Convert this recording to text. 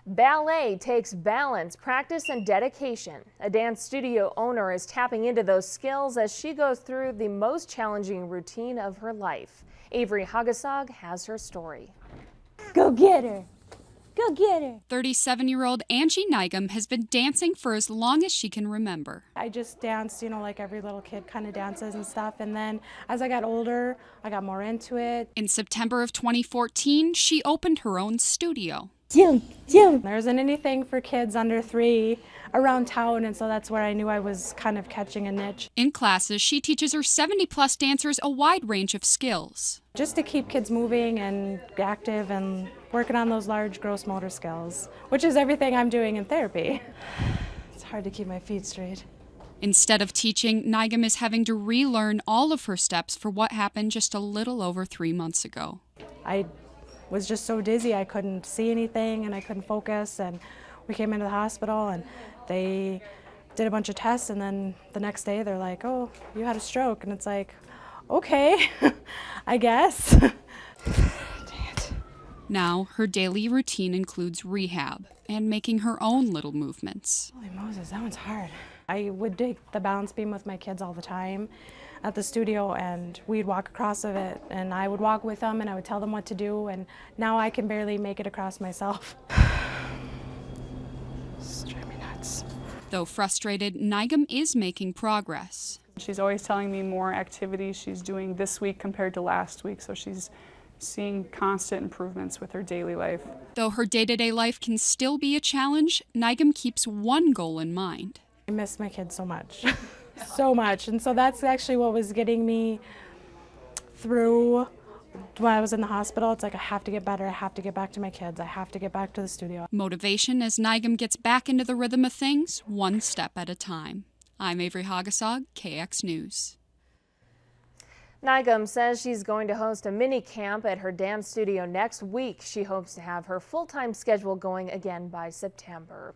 Ballet takes balance, practice, and dedication. A dance studio owner is tapping into those skills as she goes through the most challenging routine of her life. Averi Haugesag has her story. Go get her! Go get her! 37-year-old Angie Nigam has been dancing for as long as she can remember. I just danced, like every little kid kind of dances and stuff. And then as I got older, I got more into it. In September of 2014, she opened her own studio. There isn't anything for kids under 3 around town, and so that's where I knew I was kind of catching a niche. In classes, she teaches her 70-plus dancers a wide range of skills. Just to keep kids moving and active and working on those large gross motor skills, which is everything I'm doing in therapy. It's hard to keep my feet straight. Instead of teaching, Nigam is having to relearn all of her steps for what happened just a little over 3 months ago. I was just so dizzy I couldn't see anything and I couldn't focus, and we came into the hospital and they did a bunch of tests, and then the next day they're like, oh, you had a stroke, and it's like, okay, I guess. Dang it. Now her daily routine includes rehab and making her own little movements. Holy Moses, that one's hard. I would take the balance beam with my kids all the time at the studio, and we'd walk across of it, and I would walk with them and I would tell them what to do, and now I can barely make it across myself. It's driving me nuts. Though frustrated, Nigam is making progress. She's always telling me more activities she's doing this week compared to last week, so she's seeing constant improvements with her daily life. Though her day-to-day life can still be a challenge, Nigam keeps one goal in mind. I miss my kids so much. So much, and so that's actually what was getting me through when I was in the hospital. It's like, I have to get better, I have to get back to my kids, I have to get back to the studio. Motivation as Nigam gets back into the rhythm of things, one step at a time. I'm Averi Haugesag, KX News. Nigam says she's going to host a mini camp at her dance studio next week. She hopes to have her full-time schedule going again by September.